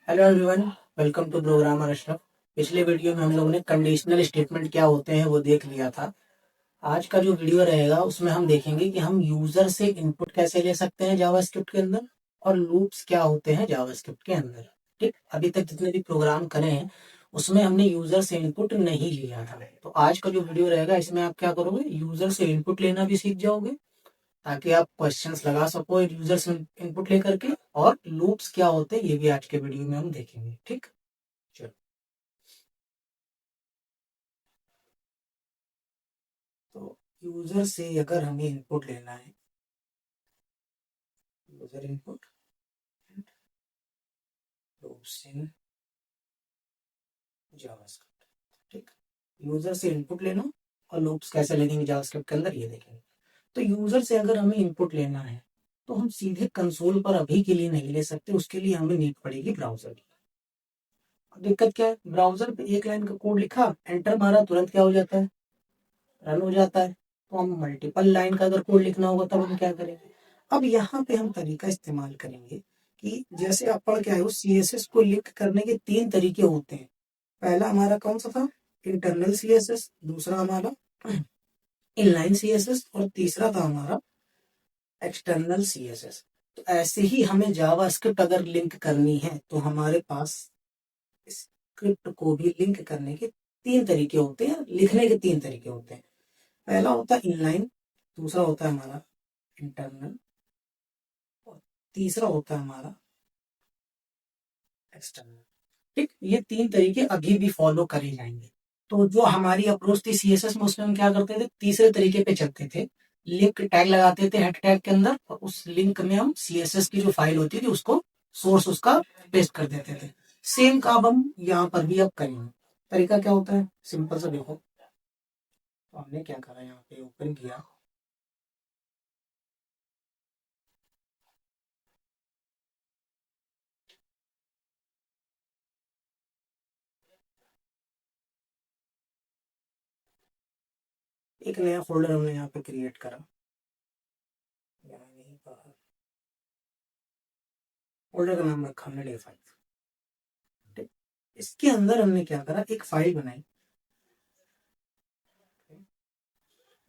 Hello everyone, welcome to programmer Ashraf. पिछले video में हम लोगों ने कंडीशनल स्टेटमेंट क्या होते हैं वो देख लिया था। आज का जो वीडियो रहेगा उसमें हम देखेंगे कि हम यूजर से इनपुट कैसे ले सकते हैं जावास्क्रिप्ट के अंदर, और लूप्स क्या होते हैं जावास्क्रिप्ट के अंदर। ठीक, अभी तक जितने भी प्रोग्राम करे हैं उसमें हमने यूजर से इनपुट नहीं लिया था। तो आज का जो वीडियो रहेगा इसमें आप क्या करोगे, यूजर से इनपुट लेना भी सीख जाओगे ताकि आप क्वेश्चंस लगा सको यूजर से इनपुट लेकर के। और लूप्स क्या होते हैं ये भी आज के वीडियो में हम देखेंगे। ठीक, चलो। तो यूजर से अगर हमें इनपुट लेना है, user input loops in JavaScript. ठीक, यूजर से इनपुट लेना और लूप्स कैसे लेंगे जावास्क्रिप्ट के अंदर ये देखेंगे। तो यूजर से अगर हमें इनपुट लेना है तो हम सीधे कंसोल पर अभी के लिए नहीं ले सकते, उसके लिए हमें नीड पड़ेगी ब्राउजर की। अब दिक्कत क्या है, ब्राउजर पे एक लाइन का कोड लिखा, एंटर मारा, तुरंत क्या हो जाता है, रन हो जाता है। तो हम मल्टीपल लाइन का अगर कोड लिखना होगा तब हम क्या करेंगे। अब यहाँ पे हम तरीका इस्तेमाल करेंगे कि जैसे आप पढ़ के आए हो, सीएसएस को लिंक करने के तीन तरीके होते हैं। पहला हमारा कौन सा था, इंटरनल सीएसएस, दूसरा हमारा इनलाइन सीएसएस, और तीसरा था हमारा एक्सटर्नल सीएसएस। तो ऐसे ही हमें जावास्क्रिप्ट अगर लिंक करनी है तो हमारे पास स्क्रिप्ट को भी लिंक करने के तीन तरीके होते हैं, लिखने के तीन तरीके होते हैं। पहला होता है इनलाइन, दूसरा होता है हमारा इंटरनल, और तीसरा होता है हमारा एक्सटर्नल। ठीक, ये तीन तरीके अभी भी फॉलो करे जाएंगे। तो जो हमारी अप्रोच थी सीएसएस में उसमें हम क्या करते थे, तीसरे तरीके पे चलते थे। लिंक टैग लगाते थे हेड टैग के अंदर, और उस लिंक में हम सीएसएस की जो फाइल होती थी उसको, सोर्स उसका पेस्ट कर देते थे। सेम काम हम यहाँ पर भी अब करेंगे। तरीका क्या होता है, सिंपल सा देखो। तो हमने क्या करा, यहाँ पे ओपन किया, एक नया फोल्डर हमने यहाँ पे क्रिएट करा, यहाँ नहीं बाहर, फोल्डर का नाम रखा हमने डे5। ठीक, इसके अंदर हमने क्या करा, एक फाइल बनाई।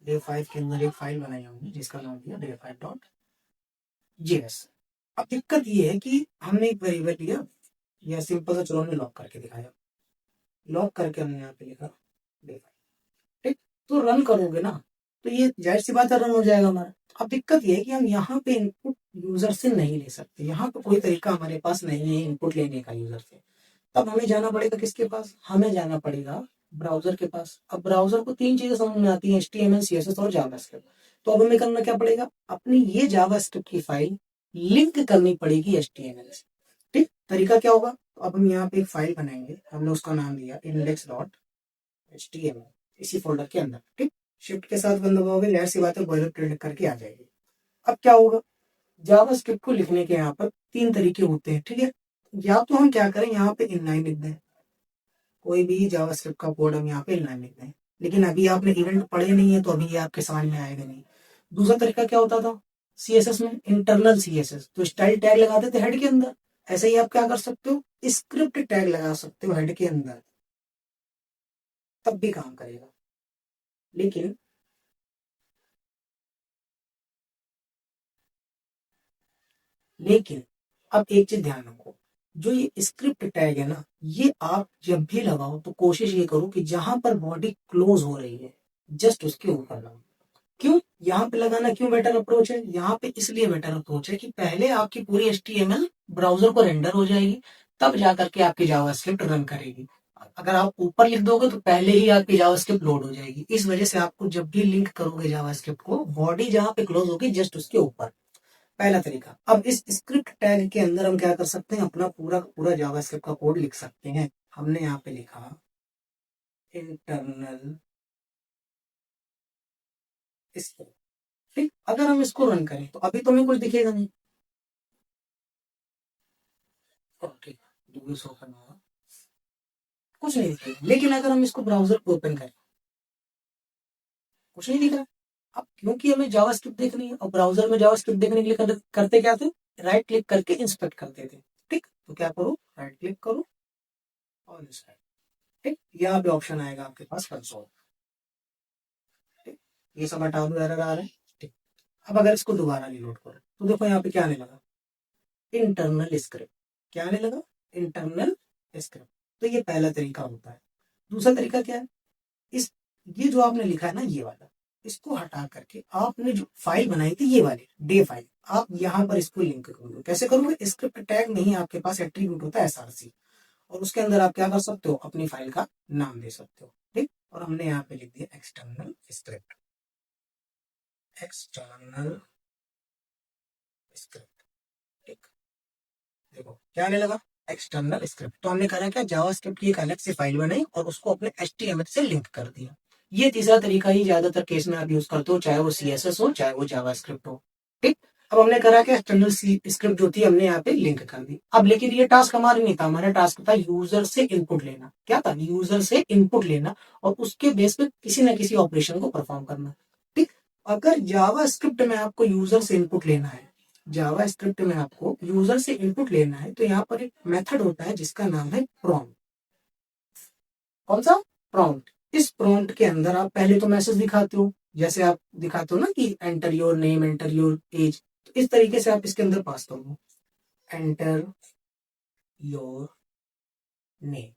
डे5 के अंदर एक फाइल बनाई हमने जिसका नाम दिया day5.js। अब दिक्कत ये है कि हमने एक वेरिएबल लिया, या सिंपल सा चलो हमने लॉक करके दिखाया। लॉक करके हमने यहाँ पे लिखा day5। ठीक, तो रन करोगे ना तो ये जाहिर सी बात है रन हो जाएगा हमारा। अब दिक्कत ये है कि हम यहाँ पे इनपुट यूजर से नहीं ले सकते, यहाँ पे कोई तरीका हमारे पास नहीं है इनपुट लेने का यूजर से। तब हमें जाना पड़ेगा किसके पास, हमें जाना पड़ेगा ब्राउजर के पास। अब ब्राउजर को तीन चीजें समझ में आती हैं, HTML, CSS और जावास्क्रिप्ट। तो अब हमें करना क्या पड़ेगा, अपनी ये जावास्क्रिप्ट की फाइल लिंक करनी पड़ेगी HTML से। ठीक, तरीका क्या होगा, तो अब हम यहाँ पे एक फाइल बनाएंगे, हमने उसका नाम दिया index.html, इसी फोल्डर के अंदर। ठीक, शिफ्ट के साथ बंद दबाओगे, जाहिर सी बात है बॉयलर प्रिंट करके आ जाएगी। अब क्या होगा, जावास्क्रिप्ट को लिखने के यहाँ पर तीन तरीके होते हैं। ठीक है, या तो हम क्या करें, यहाँ पे इनलाइन लिख दें, कोई भी जावास्क्रिप्ट का कोड हम यहाँ पे इनलाइन लिख दें। लेकिन अभी आपने इवेंट पढ़े नहीं है तो अभी ये आपके समझ में आएगा नहीं। दूसरा तरीका क्या होता था, सीएसएस में इंटरनल सीएसएस, तो स्टाइल टैग लगाते थे हेड के अंदर। ऐसे ही आप क्या कर सकते हो, स्क्रिप्ट टैग लगा सकते हो हेड के अंदर, तब भी काम करेगा। लेकिन लेकिन अब एक चीज ध्यान रखो, जो ये स्क्रिप्ट टैग है ना, ये आप जब भी लगाओ तो कोशिश ये करो कि जहां पर बॉडी क्लोज हो रही है जस्ट उसके ऊपर लगाओ। क्यों यहाँ पे लगाना, क्यों बेटर अप्रोच है, यहाँ पे इसलिए बेटर अप्रोच है कि पहले आपकी पूरी HTML ब्राउजर को रेंडर हो जाएगी, तब जाकर के आपकी जावास्क्रिप्ट रन करेगी। अगर आप ऊपर लिख दोगे तो पहले ही आपकी जावास्क्रिप्ट लोड हो जाएगी। इस वजह से आपको जब भी लिंक करोगे जावास्क्रिप्ट को, बॉडी जहां पे क्लोज होगी जस्ट उसके ऊपर। पहला तरीका। अब इस स्क्रिप्ट टैग के अंदर हम क्या कर सकते हैं, अपना पूरा पूरा जावास्क्रिप्ट का कोड लिख सकते हैं। हमने यहाँ पे लिखा इंटरनल स्क्रिप्ट। ठीक, अगर हम इसको रन करें तो अभी तो हमें कुछ दिखेगा नहीं। ओके, ओपन होगा, कुछ नहीं दिखेगा। लेकिन अगर हम इसको ब्राउजर को ओपन करें, कुछ नहीं दिख रहा। अब क्योंकि हमें जावास्क्रिप्ट देखनी है और ब्राउजर में जावास्क्रिप्ट देखने के लिए करते क्या थे, राइट क्लिक करके इंस्पेक्ट करते थे। ठीक, तो क्या करो, राइट क्लिक करो और इस साइड, ठीक, यहाँ पे ऑप्शन आएगा आपके पास कंसोल, ठीक, ये सब हटा दो, एरर आ रहे हैं, ठीक। अब अगर इसको दोबारा रिलोड करो तो देखो यहाँ पे क्या आने लगा, इंटरनल स्क्रिप्ट, क्या आने लगा, इंटरनल स्क्रिप्ट। तो ये पहला तरीका होता है। दूसरा तरीका क्या है, इस ये जो आपने लिखा है ना ये वाला, इसको हटा करके आपने जो फाइल बनाई थी ये वाली डे फाइल, आप यहाँ पर इसको लिंक करोगे। कैसे करोगे, स्क्रिप्ट टैग नहीं, आपके पास एट्रीब्यूट होता है एसआरसी, और उसके अंदर आप क्या कर सकते हो, अपनी फाइल का नाम दे सकते हो, ठीक। और हमने यहाँ पे लिख दिया एक्सटर्नल स्क्रिप्ट, एक्सटर्नल स्क्रिप्ट, ठीक। देखो क्या आने लगा, एक्सटर्नल स्क्रिप्ट। तो हमने करा क्या, जावास्क्रिप्ट की एक अलग से फाइल बनाई और उसको अपने एचटीएमएल से लिंक कर दिया। ये तीसरा तरीका ही ज्यादातर केस में आप यूज करते हो, चाहे वो सीएसएस हो चाहे वो जावास्क्रिप्ट हो, ठीक। अब हमने करा क्या, एक्सटर्नल स्क्रिप्ट जो थी हमने यहाँ पे लिंक कर दी। अब लेकिन ये टास्क हमारा नहीं था, हमारा टास्क था यूजर से इनपुट लेना। क्या था, यूजर से इनपुट लेना और उसके बेस पे किसी ना किसी ऑपरेशन को परफॉर्म करना, ठीक। अगर जावा स्क्रिप्ट में आपको यूजर से इनपुट लेना है, जावा स्क्रिप्ट में आपको यूजर से इनपुट लेना है, तो यहाँ पर एक मेथड होता है जिसका नाम है प्रॉम्प्ट। कौन सा, प्रॉम्प्ट। इस प्रॉम्प्ट के अंदर आप पहले तो मैसेज दिखाते हो, जैसे आप दिखाते हो ना कि enter your name, enter your age, तो इस तरीके से आप इसके अंदर पास करो, एंटर योर नेम,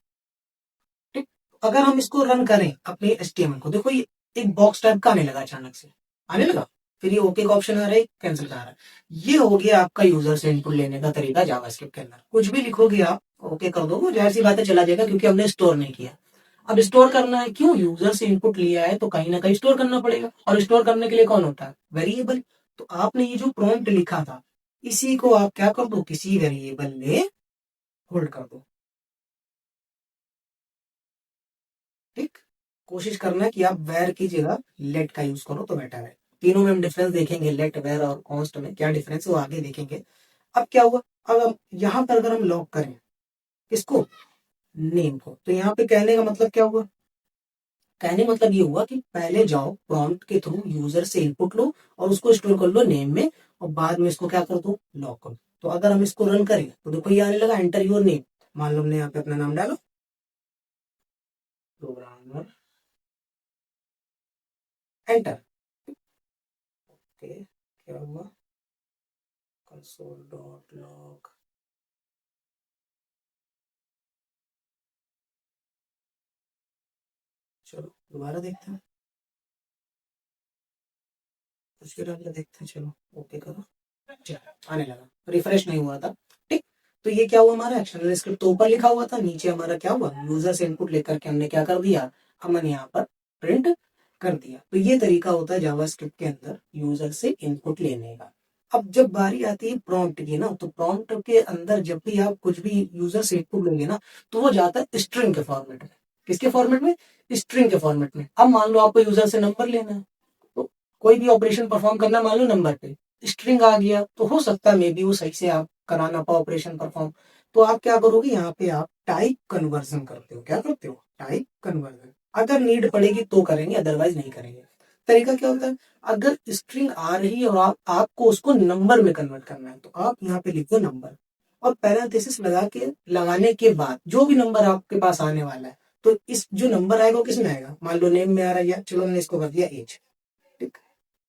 ठीक। अगर हम इसको रन करें अपने एचटीएमएल को, देखो ये एक बॉक्स टाइप का आने लगा, अचानक से आने लगा, फिर ये ओके का ऑप्शन आ रहा है, कैंसिल का आ रहा है। ये हो गया आपका यूजर से इनपुट लेने का तरीका जावास्क्रिप्ट के अंदर। कुछ भी लिखोगे आप, ओके कर दो, वो जाहिर सी बातें चला जाएगा क्योंकि हमने स्टोर नहीं किया। अब स्टोर करना है, क्यों, यूजर से इनपुट लिया है तो कहीं ना कहीं स्टोर करना पड़ेगा, और स्टोर करने के लिए कौन होता है, वेरिएबल। तो आपने ये जो प्रॉम्प्ट लिखा था, इसी को आप क्या कर दो, किसी वेरिएबल में होल्ड कर दो, ठीक। कोशिश करना है कि आप वेर की जगह लेट का यूज करो तो बेटर है। तीनों में हम डिफरेंस देखेंगे, लेट, वेर और कॉन्स्ट में क्या डिफरेंस है वो आगे देखेंगे। अब क्या हुआ, अब हम यहाँ पर अगर हम लॉक करें इसको, नेम को, तो यहाँ पे कहने का मतलब क्या हुआ, कहने का मतलब ये हुआ कि पहले जाओ प्रॉम्प्ट के थ्रू यूजर से इनपुट लो और उसको स्टोर कर लो नेम में, और बाद में इसको क्या कर दो, लॉक कर दो। तो अगर हम इसको रन करें तो देखो ये आने लगा, एंटर योर नेम, मान लो हमने यहाँ पे अपना नाम डालो, प्रोग्रामर, एंटर, ओके, क्या हुआ, console.log, चलो दोबारा देखते हैं, उसके बाद देखते हैं, चलो ओके करो, चलो आने लगा, रिफ्रेश नहीं हुआ था, ठीक। तो ये क्या हुआ, हमारा एक्सटर्नल स्क्रिप्ट तो ऊपर लिखा हुआ था, नीचे हमारा क्या हुआ, यूजर से इनपुट लेकर के हमने क्या कर दिया, हमने यहाँ पर प्रिंट कर दिया। तो ये तरीका होता है जावास्क्रिप्ट के अंदर यूजर से इनपुट लेने का। अब जब बारी आती है प्रॉम्प्ट की ना, तो प्रॉम्प्ट के अंदर जब भी आप कुछ भी यूजर से इनपुट लोगे ना, तो वो जाता है स्ट्रिंग के फॉर्मेट में। किसके फॉर्मेट में, स्ट्रिंग के फॉर्मेट में। अब मान लो आपको यूजर से नंबर लेना है, तो कोई भी ऑपरेशन परफॉर्म करना, मान लो नंबर पे स्ट्रिंग आ गया, तो हो सकता है मे बी वो सही से आप करा ना पाओ ऑपरेशन परफॉर्म। तो आप क्या करोगे, यहाँ पे आप टाइप कन्वर्जन करते हो, क्या करते हो, टाइप कन्वर्जन। अगर नीड पड़ेगी तो करेंगे, अदरवाइज नहीं करेंगे। तरीका क्या होता है, अगर स्ट्रिंग आ रही है और आपको उसको नंबर में कन्वर्ट करना है, तो आप यहाँ पे लिखो नंबर, और पैरेंथेसिस लगा के, लगाने के बाद जो भी नंबर आपके पास आने वाला है, तो इस जो नंबर आएगा वो किस में आएगा, मान लो नेम में आ रहा है, चलो हमने इसको कर दिया एज, ठीक।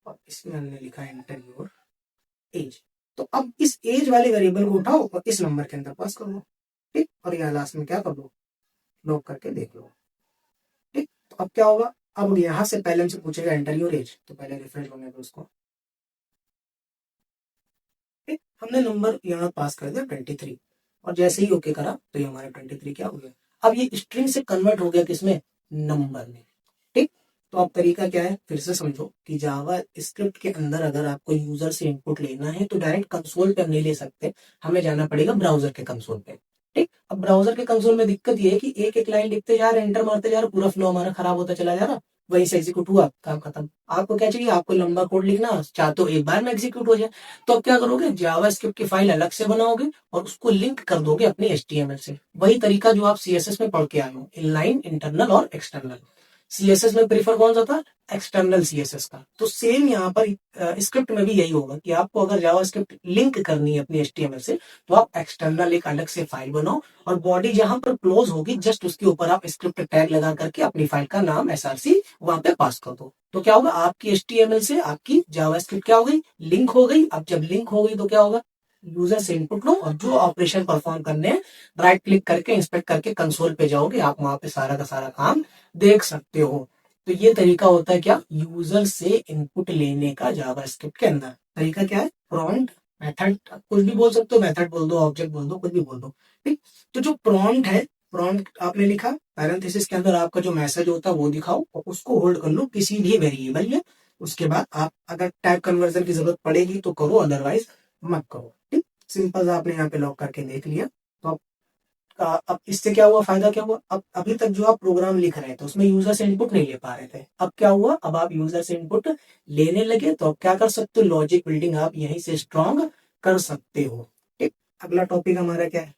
और इसमें हमने लिखा एंटर योर एज। तो अब इस एज वाले वेरिएबल को उठाओ और इस नंबर के अंदर पास कर लो, ठीक। और यहाँ लास्ट में क्या कर लो, लॉक करके देख लो, ठीक। तो अब क्या होगा, अब यहाँ से पहले हमसे पूछेगा एंटर योर एज, तो पहले रिफ्रेश होने दो उसको, ठीक। हमने नंबर यहाँ पास कर दिया 23, और जैसे ही ओके करा तो ये हमारा 23 क्या हो गया। अब ये स्ट्रिंग से कन्वर्ट हो गया किसमें, नंबर में, ठीक। तो अब तरीका क्या है, फिर से समझो कि जावा स्क्रिप्ट के अंदर अगर आपको यूजर से इनपुट लेना है तो डायरेक्ट कंसोल पे हम नहीं ले सकते, हमें जाना पड़ेगा ब्राउजर के कंसोल पे, ठीक। अब ब्राउजर के कंसोल में दिक्कत ये है कि एक एक लाइन लिखते जा रहे, एंटर मारते जा रहे, पूरा फ्लो हमारा खराब होता चला जा रहा, वहीं से एग्जीक्यूट हुआ, काम खत्म। आपको क्या चाहिए, आपको लंबा कोड लिखना, चाहते हो एक बार में एग्जीक्यूट हो जाए, तो अब क्या करोगे, जावा स्क्रिप्ट की फाइल अलग से बनाओगे और उसको लिंक कर दोगे अपने एचटीएमएल से। वही तरीका जो आप सीएसएस में पढ़ के आए हो, इनलाइन, इंटरनल और एक्सटर्नल। सीएसएस में प्रीफर कौन सा था, एक्सटर्नल सीएसएस का। तो सेम यहाँ पर स्क्रिप्ट में भी यही होगा कि आपको अगर जावास्क्रिप्ट लिंक करनी है अपनी एचटीएमएल से, तो आप एक्सटर्नल एक अलग से फाइल बनाओ और बॉडी जहां पर क्लोज होगी जस्ट उसके ऊपर आप स्क्रिप्ट टैग लगा करके अपनी फाइल का नाम एसआरसी वहां पे पास कर दो। तो क्या होगा, आपकी एचटीएमएल से आपकी जावास्क्रिप्ट क्या हो गई, लिंक हो गई। अब जब लिंक हो गई तो क्या होगा, यूजर से इनपुट लो और जो ऑपरेशन परफॉर्म करने हैं राइट क्लिक करके इंस्पेक्ट करके कंसोल पे जाओगे, आप वहां पे सारा का सारा काम देख सकते हो। तो ये तरीका होता है क्या, यूजर से इनपुट लेने का जावास्क्रिप्ट के अंदर। तरीका क्या है, प्रॉम्प्ट, मेथड, कुछ भी बोल सकते हो, मेथड बोल दो, ऑब्जेक्ट बोल दो, कुछ भी बोल दो। ठीक, तो जो प्रॉम्प्ट है, प्रॉम्प्ट आपने लिखा, पैरेंथेसिस के अंदर आपका जो मैसेज होता है वो दिखाओ और उसको होल्ड कर लो किसी भी वेरिएबल में। उसके बाद आप अगर टाइप कन्वर्जन की जरूरत पड़ेगी तो करो, अदरवाइज मत करो। ठीक, सिंपल आपने यहाँ पे लॉक करके देख लिया। तो अब इससे क्या हुआ, फायदा क्या हुआ, अब अभी तक जो आप प्रोग्राम लिख रहे थे उसमें यूजर से इनपुट नहीं ले पा रहे थे, अब क्या हुआ, अब आप यूजर से इनपुट लेने लगे। तो अब क्या कर सकते हो, लॉजिक बिल्डिंग आप यहीं से स्ट्रॉन्ग कर सकते हो। ठीक, अगला टॉपिक हमारा क्या है,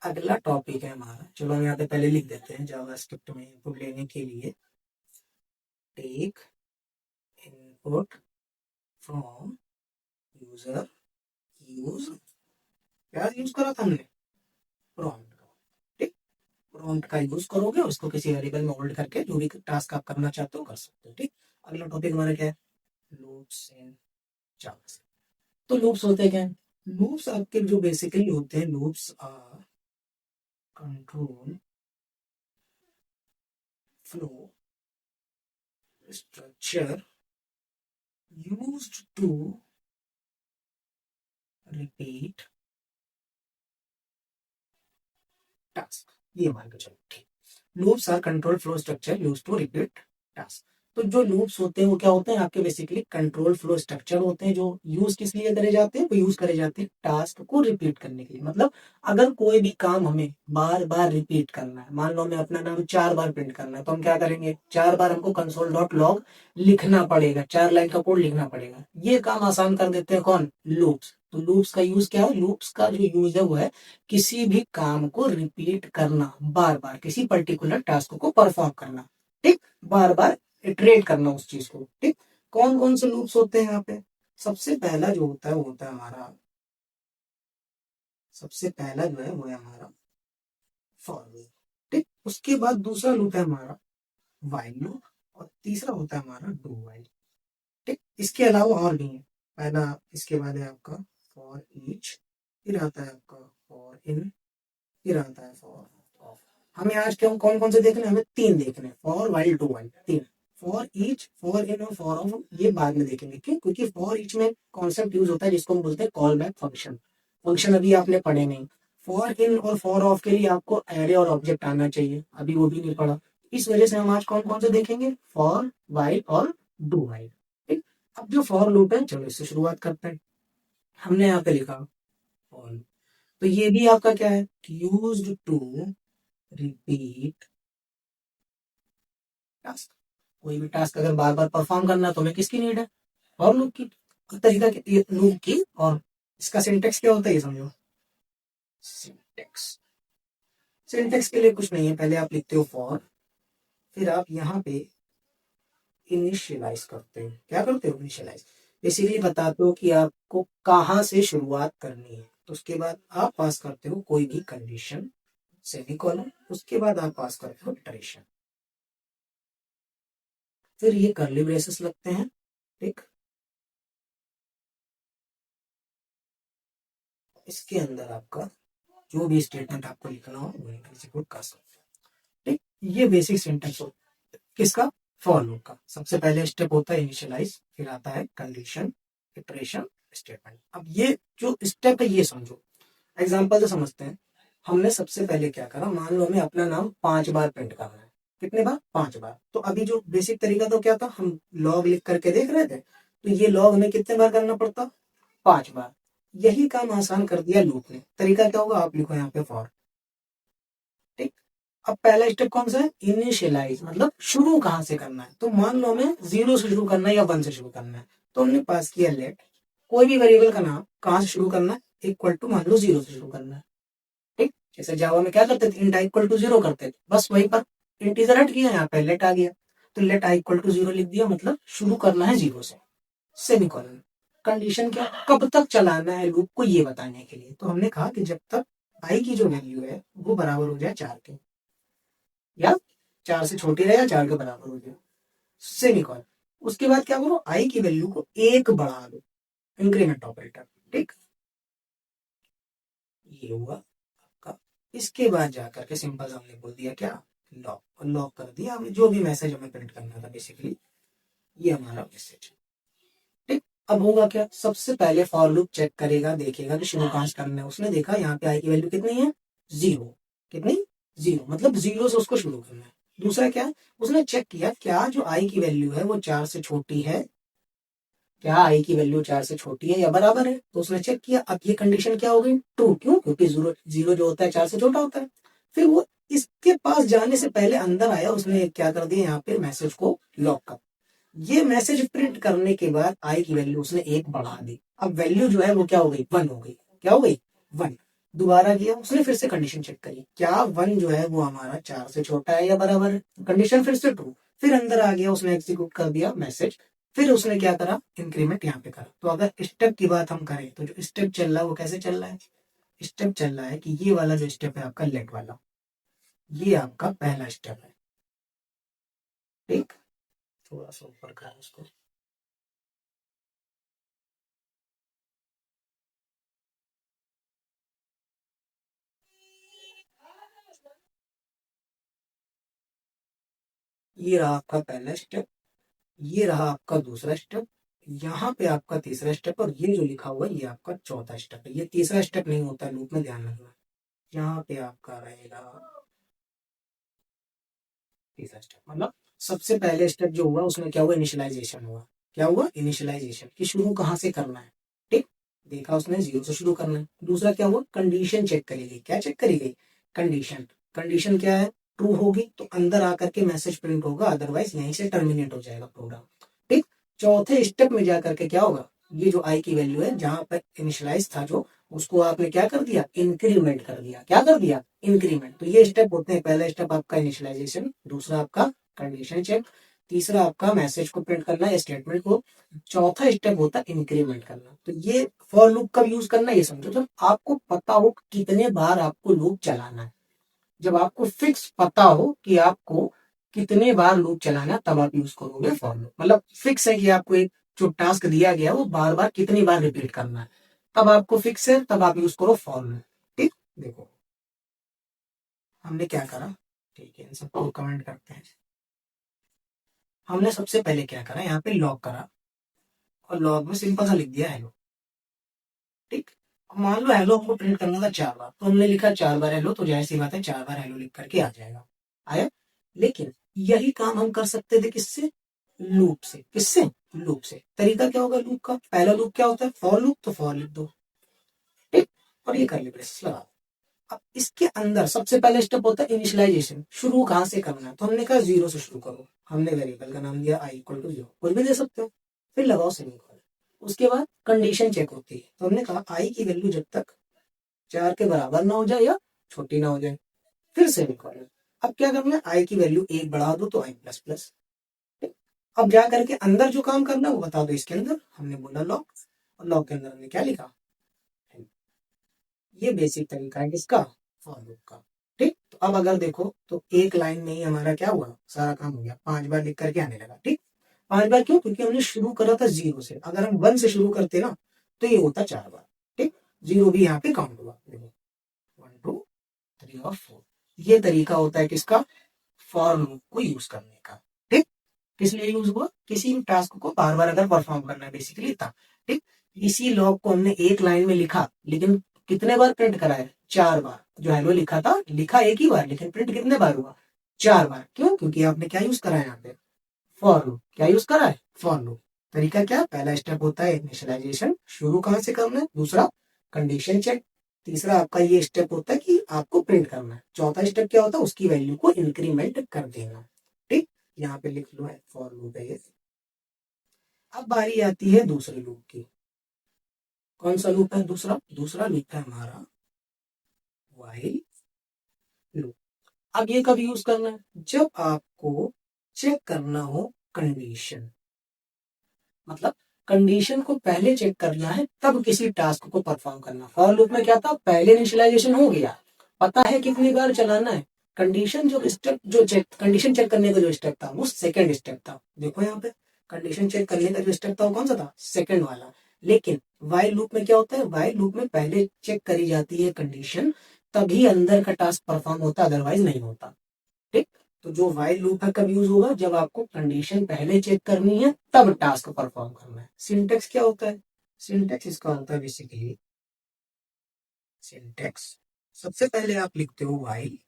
अगला टॉपिक है हमारा, चलो हम यहाँ पे पहले लिख देते हैं, जावास्क्रिप्ट में इनपुट लेने के लिए take input from user, use, क्या यूज करा था हमने, प्रॉम्प्ट। ठीक, प्रॉम्प्ट का यूज करोगे, उसको किसी वेरिएबल में होल्ड करके जो भी टास्क आप करना चाहते हो कर सकते हो। ठीक, अगला टॉपिक हमारा क्या है, लूप्स इन जावा। तो लूप्स होते हैं क्या, लूप्स आपके जो बेसिकली होते हैं, loops are control flow structure used to repeat task. ये मान के चलो, ठीक, loops are control flow structure used to repeat task. तो जो लूप्स होते हैं वो क्या होते हैं, आपके बेसिकली कंट्रोल फ्लो स्ट्रक्चर होते हैं, जो यूज किस लिए करे जाते हैं, वो यूज करे जाते हैं टास्क को रिपीट करने के लिए। मतलब अगर कोई भी काम हमें बार बार रिपीट करना है, मान लो हमें अपना नाम 4 बार प्रिंट करना है, तो हम क्या करेंगे, 4 बार हमको कंसोल डॉट लॉग लिखना पड़ेगा, 4 लाइन का कोड लिखना पड़ेगा। ये काम आसान कर देते हैं कौन, लूप्स। तो लूप्स का यूज क्या है, लूप्स का जो यूज है वो है किसी भी काम को रिपीट करना, बार बार किसी पर्टिकुलर टास्क को परफॉर्म करना। ठीक, बार बार इटरेट करना उस चीज को। ठीक, कौन कौन से लूप्स होते हैं यहाँ पे, सबसे पहला जो होता है वो होता है हमारा, सबसे पहला जो है वो है हमारा फॉर लूप। ठीक, उसके बाद दूसरा लूप है हमारा वाइल लूप और तीसरा होता है हमारा डू वाइल। ठीक, इसके अलावा और भी है, पहला, इसके बाद है आपका फॉर ईच, फिर आता है आपका फॉर इन, फिर आता है फॉर ऑफ। हमें आज क्यों कौन कौन से देखने, हमें 3 देखने, for while do while, 3। For each, for in और फॉर ऑफ ये बाद में देखेंगे। क्यों, क्योंकि फॉर ईच में कॉन्सेप्ट यूज होता है जिसको हम बोलते हैं कॉल बैक फंक्शन। फंक्शन अभी आपने पढ़े नहीं। फॉर इन और फॉर ऑफ के लिए आपको एरे और ऑब्जेक्ट आना चाहिए, अभी वो भी नहीं पढ़ा। इस वजह से हम आज कौन कौन से देखेंगे, फॉर वाइल और डू वाइल। ठीक, अब जो फॉर लूप है, चलो इससे शुरुआत करते हैं। हमने यहाँ पे लिखा फॉर, तो ये भी आपका क्या है, यूज्ड टू रिपीट टास्क। कोई भी टास्क अगर बार बार परफॉर्म करना है तो हमें किसकी नीड है, फॉर लूप की। तरीका लूप की, और इसका सिंटेक्स क्या होता है ये समझो। सिंटेक्स, सिंटेक्स के लिए कुछ नहीं है, पहले आप लिखते हो फॉर, फिर आप यहाँ पे इनिशियलाइज करते हो। क्या करते हो, इनिशियलाइज, बेसिकली बताते हो कि आपको कहाँ से शुरुआत करनी है। तो उसके बाद आप पास करते हो कोई भी कंडीशन, सेमीकोलन, उसके बाद आप पास करते हो इटरेशन, फिर ये कर्ली ब्रेसेस लगते हैं। ठीक, इसके अंदर आपका जो भी स्टेटमेंट आपको लिखना हो वो एग्जीक्यूट कर सकते हो। ठीक, ये बेसिक सिंटेक्स हो किसका, फॉर लूप का। सबसे पहले स्टेप होता है इनिशियलाइज, फिर आता है कंडीशन, इटरेशन, स्टेटमेंट। अब ये जो स्टेप है ये समझो, एग्जांपल से समझते हैं। हमने सबसे पहले क्या करा, मान लो हमें अपना नाम 5 बार प्रिंट करना है। कितने बार, 5 बार। तो अभी जो बेसिक तरीका तो क्या था, हम लॉग लिख करके देख रहे थे, तो ये लॉग हमें कितने बार करना पड़ता, 5 बार। यही काम आसान कर दिया लूप ने। तरीका क्या होगा, आप लिखो यहाँ पे फॉर। ठीक, अब पहला स्टेप कौन सा है, इनिशियलाइज, मतलब शुरू कहाँ से करना है। तो मान लो हमें 0 से शुरू करना है या 1 से शुरू करना है, तो हमने पास किया लेट, कोई भी वेरिएबल का नाम कहाँ से शुरू करना है, इक्वल टू मान लो 0 से शुरू करना है। ठीक, जैसे जावा में क्या करते थे, इंट इक्वल टू 0 करते थे, बस वहीं पर इंटीजर हट गया, यहाँ पे लेट आ गया, तो लेट आई इक्वल टू 0 लिख दिया, मतलब शुरू करना है 0 से, सेमीकोलन। कंडीशन क्या, कब तक चलाना है लूप को ये बताने के लिए। तो हमने कहा कि जब तक आई की जो वैल्यू है वो बराबर हो जाए 4 के, या 4 से छोटी रहे या 4 के बराबर हो जाए, सेमीकोलन। उसके बाद क्या करो, आई की वैल्यू को 1 बढ़ा दो, इंक्रीमेंट ऑपरेटर, ठीक। ये हुआ आपका। इसके बाद जाकर के सिंपल हमने बोल दिया क्या, लॉक, लॉक कर दिया हमने, जो भी मैसेज हमें प्रिंट करना था बेसिकली, ये हमारा मैसेज, ठीक। अब होगा क्या, सबसे पहले फॉर लूप चेक करेगा, देखेगा कि शुरू कहां से करना है। उसने देखा यहाँ पे आई की वैल्यू कितनी है, 0, कितनी, 0, मतलब 0 से उसको शुरू करना है। दूसरा क्या, उसने चेक किया क्या जो आई की वैल्यू है वो 4 से छोटी है, क्या आई की वैल्यू 4 से छोटी है या बराबर है, तो उसने चेक किया। अब ये कंडीशन क्या हो गई, ट्रू, क्यों, क्योंकि 0 0 जो होता है 4 से छोटा होता है। फिर वो इसके पास जाने से पहले अंदर आया, उसने क्या कर दिया, यहाँ पे मैसेज को लॉक कर, ये मैसेज प्रिंट करने के बाद आई की वैल्यू उसने 1 बढ़ा दी। अब वैल्यू जो है वो क्या हो गई, 1 हो गई, क्या हो गई, 1। दोबारा किया उसने, फिर से कंडीशन चेक करी, क्या 1 जो है वो हमारा 4 से छोटा है या बराबर है, कंडीशन फिर से ट्रू। फिर अंदर आ गया, उसने एग्जीक्यूट कर दिया मैसेज, फिर उसने क्या करा, इंक्रीमेंट यहाँ पे करा। तो अगर स्टेप की बात हम करें तो जो स्टेप चल रहा है वो कैसे चल रहा है, स्टेप चल रहा है कि ये वाला जो स्टेप है आपका लेट वाला, ये आपका पहला स्टेप है, ठीक। थोड़ा सा ऊपर करा उसको, ये रहा आपका पहला स्टेप, ये रहा आपका दूसरा स्टेप, यहाँ पे आपका तीसरा स्टेप, और ये जो लिखा हुआ है ये आपका चौथा स्टेप है। ये तीसरा स्टेप नहीं होता लूप में, ध्यान रखना। यहाँ पे आपका रहेगा तीसरा स्टेप, मतलब सबसे पहले स्टेप जो हुआ उसमें क्या हुआ, इनिशियलाइजेशन हुआ। क्या हुआ, इनिशियलाइजेशन, कि शुरू कहाँ से करना है, ठीक। देखा उसने 0 से शुरू करना है। दूसरा क्या हुआ, कंडीशन चेक करी गई। क्या चेक करी गई, कंडीशन। कंडीशन क्या है, ट्रू होगी तो अंदर आकर के मैसेज प्रिंट होगा, अदरवाइज यहीं से टर्मिनेट हो जाएगा प्रोग्राम, ठीक। चौथे स्टेप में जाकर के क्या होगा, ये जो आई की वैल्यू है जहां पर इनिशियलाइज था जो, उसको आपने क्या कर दिया, इंक्रीमेंट कर दिया। क्या कर दिया, इंक्रीमेंट। तो ये स्टेप होते हैं, पहला स्टेप आपका इनिशियलाइजेशन, दूसरा आपका कंडीशन चेक, तीसरा आपका मैसेज को प्रिंट करना है, स्टेटमेंट को, चौथा स्टेप होता है इंक्रीमेंट करना। तो ये फॉर लूप कब यूज करना है, ये समझो जब आपको पता हो कितने बार आपको लूप चलाना है। जब आपको फिक्स पता हो कि आपको कितने बार लूप चलाना है, तब आप यूज करोगे फॉर लूप। मतलब फिक्स है कि आपको एक जो टास्क दिया गया है वो बार बार कितनी बार रिपीट करना है, तब आपको फिक्स है, तब आप यूज करो फॉर लूप, ठीक। देखो हमने क्या करा, ठीक है, इन सबको कमेंट करते हैं। हमने सबसे पहले क्या करा, यहाँ पे लॉग करा, और लॉग में सिंपल सा लिख दिया हेलो, ठीक। अब मान लो हेलो हमको प्रिंट करना था 4 बार, तो हमने लिखा 4 बार हेलो, तो जाहिर सी बात है 4 बार हेलो लिख करके आ जाएगा, आया। लेकिन यही काम हम कर सकते थे किससे, लूप से। किससे, लूप से। तरीका क्या होगा लूप का, पहला लूप क्या होता है, फॉर लूप, तो फॉर लिख दो, ठीक। और ये कर ब्रेसेस लगा। अब इसके अंदर सबसे पहले स्टेप होता है इनिशियलाइजेशन, शुरू कहां से करना है, तो हमने कहा 0 से शुरू करो। हमने वेरिएबल का नाम दिया आई इक्वल टू 0, कोई भी दे सकते हो, फिर लगाओ सेमीकोलन। उसके बाद कंडीशन चेक होती है, तो हमने कहा आई की वैल्यू जब तक 4 के बराबर ना हो जाए या छोटी ना हो जाए, फिर सेमीकोलन। अब क्या करना है, आई की वैल्यू 1 बढ़ा दो तो आई प्लस प्लस, ठीक। अब जा करके अंदर जो काम करना है वो बता दो, इसके अंदर हमने बोला लॉक, और लॉक के अंदर हमने क्या लिखा, ये बेसिक तरीका है किसका, फॉर लूप का, ठीक। तो अब अगर देखो तो एक लाइन में ही हमारा क्या हुआ, सारा काम हो गया, 5 बार लिख करके आने लगा, ठीक। 5 बार क्यों, क्योंकि हमने शुरू करा था 0 से, अगर हम 1 से शुरू करते ना तो ये होता 4 बार, ठीक। 0 भी यहाँ पे काउंट हुआ, देखो 1 2 3 और 4। ये तरीका होता है किसका, फॉर लूप को यूज करने का, ठीक। किस लिए यूज हुआ, किसी भी टास्क को बार बार अगर परफॉर्म करना है बेसिकली था, ठीक। इसी लॉग को हमने एक लाइन में लिखा, लेकिन कितने बार प्रिंट कराया, 4 बार। जो हेलो लिखा था, लिखा एक ही बार, लेकिन प्रिंट कितने बार हुआ, 4 बार। क्यों, क्योंकि आपने क्या यूज करा है यहाँ पे, फॉर लूप। क्या यूज करा है, फॉर लूप। तरीका क्या, पहला स्टेप होता है इनिशियलाइजेशन, शुरू कहां से करना है, दूसरा कंडीशन चेक, तीसरा आपका ये स्टेप होता है कि आपको प्रिंट करना है, चौथा स्टेप क्या होता है, उसकी वैल्यू को इंक्रीमेंट कर देना, ठीक। यहाँ पे लिख लो है फॉर लूप है ये। अब बारी आती है दूसरे लूप की। कौन सा लूप है दूसरा, दूसरा लूप है हमारा व्हाइल लूप। अब ये कब यूज करना है? जब आपको चेक करना हो कंडीशन, मतलब कंडीशन को पहले चेक करना है तब किसी टास्क को परफॉर्म करना। फॉर लूप में क्या था, पहले इनिशियलाइजेशन हो गया, पता है कितनी बार चलाना है, कंडीशन जो स्टेप जो चेक कंडीशन चेक करने का जो स्टेप था वो सेकंड स्टेप था। देखो यहाँ पे कंडीशन चेक करने का जो स्टेप था वो कौन सा था, सेकंड वाला। लेकिन वाइल लूप में क्या होता है, वाइल लूप में पहले चेक करी जाती है कंडीशन, तभी अंदर का टास्क परफॉर्म होता, अदरवाइज नहीं होता। ठीक, तो जो वाइल लूप है कब यूज होगा, जब आपको कंडीशन पहले चेक करनी है तब टास्क परफॉर्म करना है। सिंटेक्स क्या होता है, सिंटेक्स इसका होता है बेसिकली, सिंटेक्स सबसे पहले आप लिखते हो वाइल,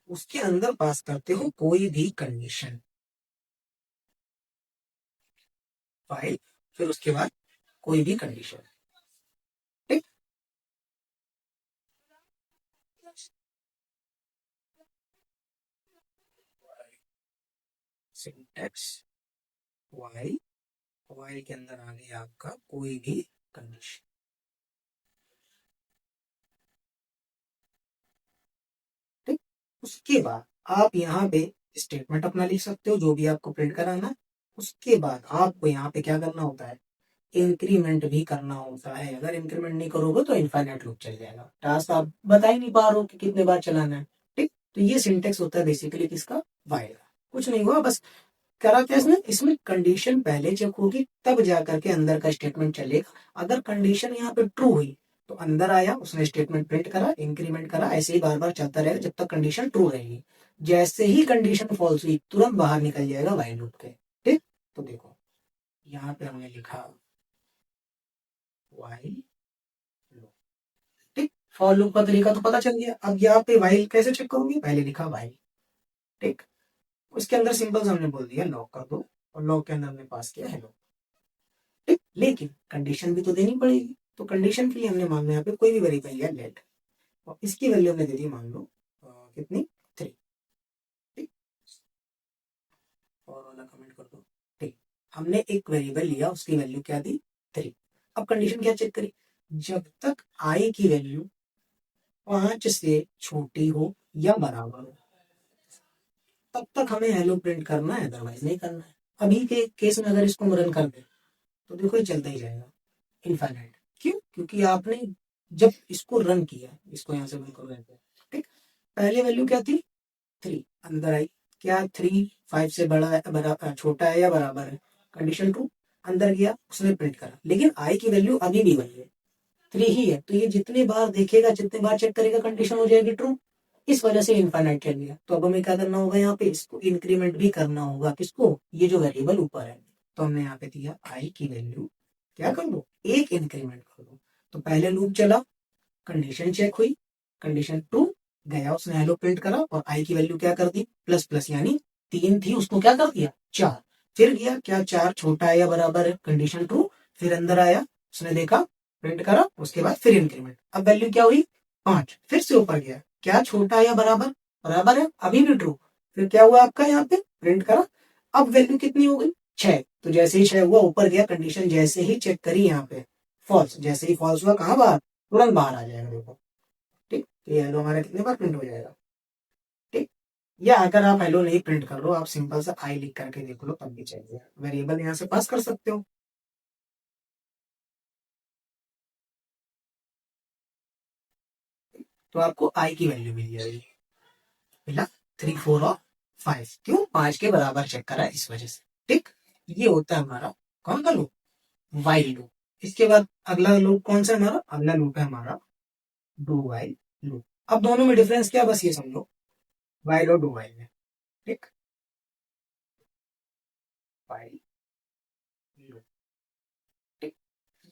उसके अंदर पास करते हो कोई भी कंडीशन, वाइल फिर उसके बाद कोई भी कंडीशन। ठीक, सिंटेक्स वाइल, वाइल के अंदर आ गया आपका कोई भी कंडीशन। ठीक, उसके बाद आप यहाँ पे स्टेटमेंट अपना लिख सकते हो जो भी आपको प्रिंट कराना है। उसके बाद आपको यहाँ पे क्या करना होता है, इंक्रीमेंट भी करना होता है। अगर इंक्रीमेंट नहीं करोगे तो इनफाइनाइट लूप चल जाएगा, टास्क आप बता ही नहीं पा रहे हो कि कितने बार चलाना है। ठीक, तो ये सिंटेक्स होता है बेसिकली किसका, वाइल का। कुछ नहीं हुआ, बस करा क्या इसने, इसमें कंडीशन पहले चेक होगी तब जाकर के अंदर का स्टेटमेंट चलेगा। अगर कंडीशन यहाँ पे ट्रू हुई तो अंदर आया, उसने स्टेटमेंट प्रिंट करा, इंक्रीमेंट करा, ऐसे ही बार बार चलता रहेगा जब तक कंडीशन ट्रू रहेगी। जैसे ही कंडीशन फॉल्स हुई तुरंत बाहर निकल जाएगा वाइल लूप के। ठीक, तो देखो यहाँ पे हमने लिखा वाइल लूप। ठीक, फॉर लूप का तरीका तो पता चल गया। अब यहाँ पे वाइल कैसे चेक करूंगी, पहले लिखा वाइल। ठीक, उसके अंदर सिंपल हमने बोल दिया लॉक कर दो, और लॉक के अंदर हमने पास किया हेलो। ठीक, लेकिन कंडीशन भी तो देनी पड़ेगी, तो कंडीशन के लिए हमने मान लो यहाँ पे कोई भी वेरिएबल लिया लेट, और इसकी वैल्यू हमने दे दी मान लो कितनी, 3। ठीक, और वाला कमेंट कर दो। ठीक, हमने एक वेरिएबल लिया, उसकी वैल्यू क्या दी, 3। अब कंडीशन क्या चेक करी, जब तक आई की वैल्यू 5 से छोटी हो या बराबर हो तब तक हमें हेलो प्रिंट करना है, अदरवाइज नहीं करना है। अभी के केस में अगर इसको रन कर दे तो देखो ये चलता ही जाएगा इनफाइनाइट। क्यों, क्योंकि आपने जब इसको रन किया, इसको यहाँ से बंद कर देते हैं। ठीक, पहले वैल्यू क्या थी, 3, अंदर आई, क्या 3 5 से बड़ा है, छोटा है या बराबर है, कंडीशन ट्रू, अंदर गया उसने प्रिंट करा, लेकिन आई की वैल्यू अभी भी वही है, 3 ही है। तो ये जितनी बार देखेगा, जितने बार चेक करेगा कंडीशन हो जाएगी ट्रू, इस वजह से इनफाइनाइट चल गया। तो अब हमें क्या करना होगा, यहाँ पे इसको इंक्रीमेंट भी करना होगा, किसको, ये जो वेरिएबल ऊपर है। तो हमने यहाँ पे दिया आई की वैल्यू क्या कर दो, एक इंक्रीमेंट कर दो। तो पहले लूप चला, कंडीशन चेक हुई, कंडीशन ट्रू, गया उसने हेलो प्रिंट करा, और आई की वैल्यू क्या कर दी, प्लस प्लस, यानी 3 थी उसको क्या कर दिया 4। फिर गया, क्या 4 छोटा है या बराबर है, कंडीशन ट्रू, फिर अंदर आया, उसने देखा, प्रिंट करा, उसके बाद फिर इंक्रीमेंट, अब वैल्यू क्या हुई 5, फिर से ऊपर गया, क्या छोटा है या बराबर, बराबर है, अभी भी ट्रू, फिर क्या हुआ आपका यहाँ पे प्रिंट करा, अब वैल्यू कितनी हो गई 6। तो जैसे ही 6 हुआ ऊपर गया, कंडीशन जैसे ही चेक करी यहाँ पे फॉल्स, जैसे ही फॉल्स हुआ कहाँ बाहर, तुरंत बाहर आ जाएगा देखो। ठीक, तो ये हेलो हमारा कितने बार प्रिंट हो जाएगा। ठीक, या अगर आप हेलो नहीं प्रिंट कर लो, आप सिंपल सा आई लिख करके देख लो तब भी चाहिए, वेरिएबल यहाँ से पास कर सकते हो। तो आपको आई की वैल्यू मिल जाएगी, मिला 3 4 और 5, क्यों 5 के बराबर चेक करा इस वजह से। ठीक, ये होता है हमारा कौन सा लूप, वाइल लूप। इसके बाद अगला लूप कौन सा है हमारा, अगला लूप है हमारा डू वाइल लूप। अब दोनों में डिफरेंस क्या, बस ये समझो, वाइल और डू वाइल में। ठीक, वाइल लूप। ठीक,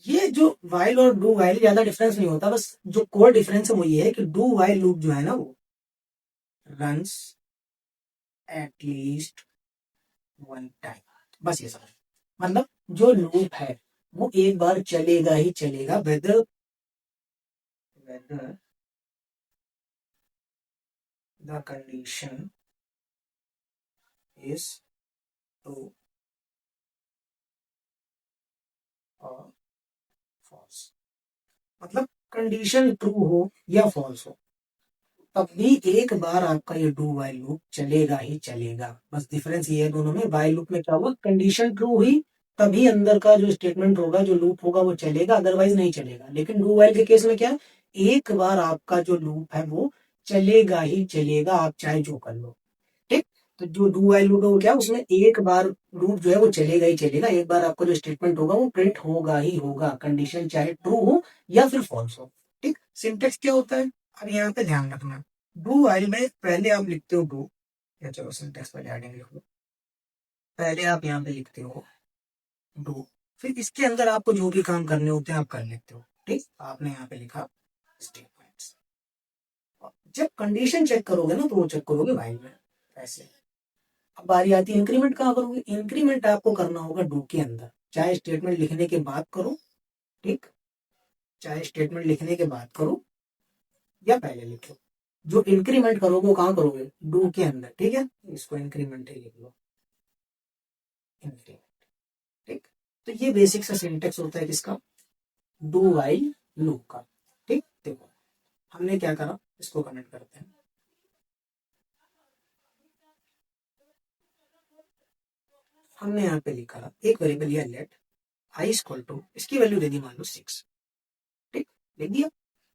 ये जो वाइल और डू वाइल ज्यादा डिफरेंस नहीं होता, बस जो कोर डिफरेंस है वो ये है कि डू वाइल लूप जो है ना वो runs at least one time, बस ये समझ, मतलब जो लूप है वो एक बार चलेगा ही चलेगा, whether whether the condition is true और फॉल्स, मतलब कंडीशन ट्रू हो या फॉल्स हो, तब भी एक बार आपका ये डू वाइल लूप चलेगा ही चलेगा। बस डिफरेंस ये है दोनों में, वाइल लूप में क्या हुआ, कंडीशन ट्रू हुई तभी अंदर का जो स्टेटमेंट होगा, जो लूप होगा वो चलेगा, अदरवाइज नहीं चलेगा। लेकिन डू वाइल के केस में क्या, एक बार आपका जो लूप है वो चलेगा ही चलेगा, आप चाहे जो कर लो। ठीक, तो जो डू वाइल लूप है वो क्या, उसमें एक बार लूप जो है वो चलेगा ही चलेगा, एक बार आपका जो स्टेटमेंट होगा वो प्रिंट होगा ही होगा, कंडीशन चाहे ट्रू हो या फिर फॉल्स हो। ठीक, सिंटेक्स क्या होता है, अब यहाँ पे ध्यान रखना। डू वाइल में पहले आप लिखते हो डू, या चलो सिंटेक्स पहले हेडिंग लिख लो। पहले आप यहाँ पे लिखते हो डू, फिर इसके अंदर आपको जो भी काम करने होते हैं आप कर लेते हो। ठीक, आपने यहाँ पे लिखा स्टेटमेंट्स। जब कंडीशन चेक करोगे ना तो वो चेक करोगे वाइल में, ऐसे। अब बारी आती है इंक्रीमेंट कहाँ करोगे, इंक्रीमेंट आपको करना होगा डू के अंदर, चाहे स्टेटमेंट लिखने के बाद करो। ठीक, चाहे स्टेटमेंट लिखने के बाद करो या पहले लिखो, जो इंक्रीमेंट करोगे वो कहाँ करोगे, डू के अंदर। ठीक है, इसको इंक्रीमेंट ही लिख लो, इंक्रीमेंट। ठीक, तो ये बेसिक सा सिंटेक्स होता है किसका, डू वाइल लूप का। ठीक, देखो हमने क्या करा, इसको कमेंट करते हैं। हमने यहाँ पे लिखा एक वेरिएबल लिया लेट आई इक्वल टू, इसकी वैल्यू दे दी मान लो 6। ठीक, लिख दिया।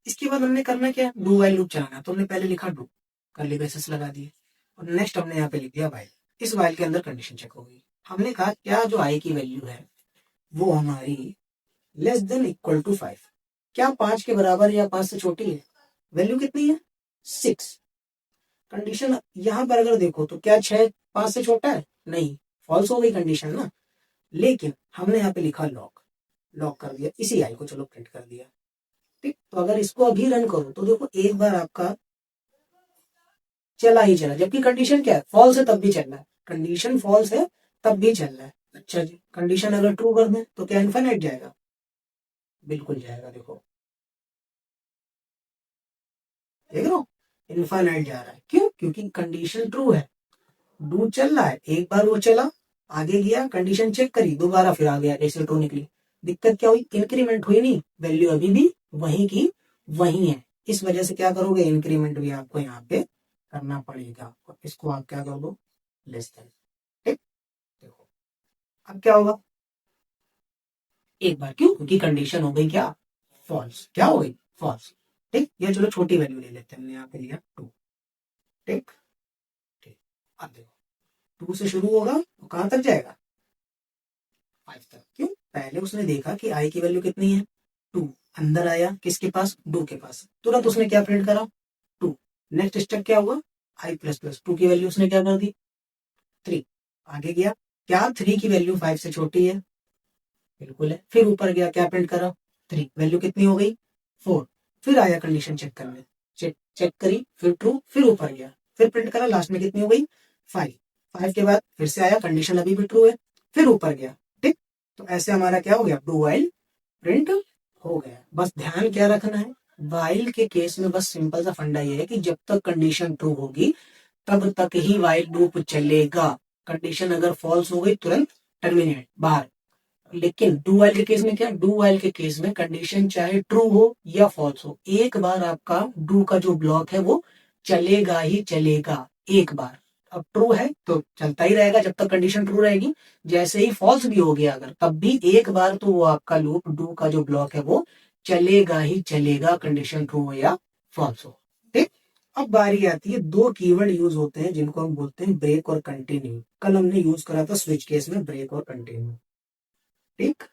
इसके बाद हमने करना क्या, डू वाइल लूप चलाना, तो हमने पहले लिखा डू, कर्ली ब्रेसेस लगा दिए, और नेक्स्ट हमने यहाँ पे लिख दिया वाइल। इस वाइल के अंदर कंडीशन चेक होगी। हमने कहा क्या जो आई की वैल्यू है वो हमारी लेस देन इक्वल टू 5, क्या 5 के बराबर या 5 से छोटी है, वैल्यू कितनी है 6। कंडीशन यहां पर अगर देखो तो क्या 6 5 से छोटा है, नहीं, फॉल्स हो गई कंडीशन ना। लेकिन हमने यहाँ पे लिखा लॉक, लॉक कर दिया इसी आई को, चलो प्रिंट कर दिया। ठीक, तो अगर इसको अभी रन करो तो देखो एक बार आपका चला ही चला, जबकि कंडीशन क्या है, फॉल्स है तब भी चल रहा है, कंडीशन फॉल्स है तब भी चल रहा है। अच्छा जी, कंडीशन अगर ट्रू कर दें तो क्या इनफाइनाइट जाएगा, बिल्कुल जाएगा। देखो देख रहे हो, इनफाइनाइट जा रहा है, क्यों, क्योंकि कंडीशन ट्रू है, डू चल रहा है, एक बार वो चला, आगे गया, कंडीशन चेक करी, दोबारा फिर आ गया, जैसे ट्रू निकली। दिक्कत क्या हुई, इंक्रीमेंट हुई नहीं, वैल्यू अभी भी वही की वही है। इस वजह से क्या करोगे, इंक्रीमेंट भी आपको यहाँ पे करना पड़ेगा, और इसको आप क्या कर दो, लेस देन। ठीक, देखो अब क्या होगा, एक बार क्यों, क्योंकि कंडीशन हो गई क्या, फॉल्स, क्या हो गई, फॉल्स। ठीक, ये चलो छोटी वैल्यू ले लेते हैं, हमने यहाँ पे लिया 2। ठीक, ठीक, अब देखो 2 से शुरू होगा तो कहां तक जाएगा, 5 तक। क्यों, पहले उसने देखा कि आई की वैल्यू कितनी है 2, अंदर आया किसके पास, 2 के पास, तुरंत उसने क्या प्रिंट करा 2। नेक्स्ट स्टेप क्या हुआ, आई प्लस प्लस 2 की वैल्यू उसने क्या कर दी 3, आगे गया, क्या 3 की वैल्यू 5 से छोटी है, बिल्कुल है, फिर ऊपर गया, क्या प्रिंट करा 3, वैल्यू कितनी हो गई 4, फिर आया कंडीशन चेक करने, चेक चेक करी, फिर ट्रू, फिर ऊपर गया, फिर प्रिंट करा, लास्ट में कितनी हो गई 5। 5 के बाद फिर से आया, कंडीशन अभी भी ट्रू है, फिर ऊपर गया। ठीक, तो ऐसे हमारा क्या हो गया, डू वाइल प्रिंट हो गया। बस ध्यान क्या रखना है, वाइल के केस में बस सिंपल सा फंडा ये है कि जब तक कंडीशन ट्रू होगी तब तक ही वाइल लूप चलेगा, कंडीशन अगर फॉल्स हो गई तुरंत टर्मिनेट, बाहर। लेकिन डू वाइल के केस में क्या, डू वाइल के केस में कंडीशन चाहे ट्रू हो या फॉल्स हो, एक बार आपका डू का जो ब्लॉक है वो चलेगा ही चलेगा, एक बार। अब ट्रू है तो चलता ही रहेगा जब तक कंडीशन ट्रू रहेगी, जैसे ही फॉल्स भी हो गया अगर, तब भी एक बार तो वो आपका लूप, डू का जो ब्लॉक है वो चलेगा ही चलेगा, कंडीशन ट्रू हो या फॉल्स हो। ठीक, अब बारी आती है, दो कीवर्ड यूज होते हैं जिनको हम बोलते हैं ब्रेक और कंटिन्यू। कल हमने यूज करा था स्विच केस में ब्रेक और कंटिन्यू। ठीक,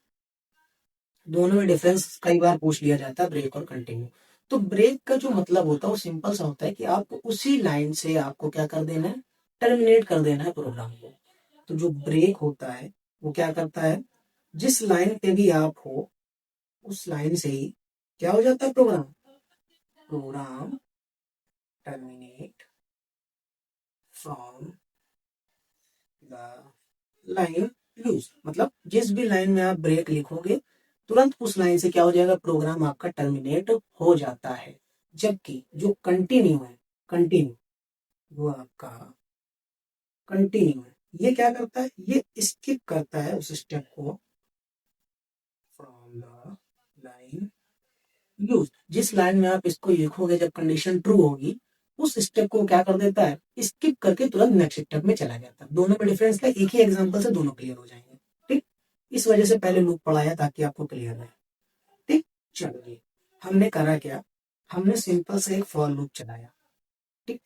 दोनों में डिफरेंस कई बार पूछ लिया जाता है, ब्रेक और कंटिन्यू। तो ब्रेक का जो मतलब होता है वो सिंपल सा होता है कि आपको उसी लाइन से आपको क्या कर देना है, टर्मिनेट कर देना है प्रोग्राम को। तो जो ब्रेक होता है वो क्या करता है, जिस लाइन पे भी आप हो उस लाइन से ही क्या हो जाता है, program, program terminate from the line use, मतलब जिस भी लाइन में आप ब्रेक लिखोगे तुरंत उस लाइन से क्या हो जाएगा, प्रोग्राम आपका टर्मिनेट हो जाता है। जबकि जो कंटिन्यू है, कंटिन्यू, वो आपका कंटिन्यू है, ये क्या करता है, ये स्किप करता है उस स्टेप को, फ्रॉम द लाइन यूज, जिस लाइन में आप इसको लिखोगे जब कंडीशन ट्रू होगी उस स्टेप को क्या कर देता है, स्किप करके तुरंत नेक्स्ट स्टेप में चला जाता है। दोनों में डिफरेंस क्या, एक ही एग्जांपल से दोनों क्लियर हो जाएंगे। ठीक, इस वजह से पहले लूप पढ़ाया ताकि आपको क्लियर रहे। ठीक, चलिए हमने करा क्या, हमने सिंपल से एक फॉर लूप चलाया। ठीक,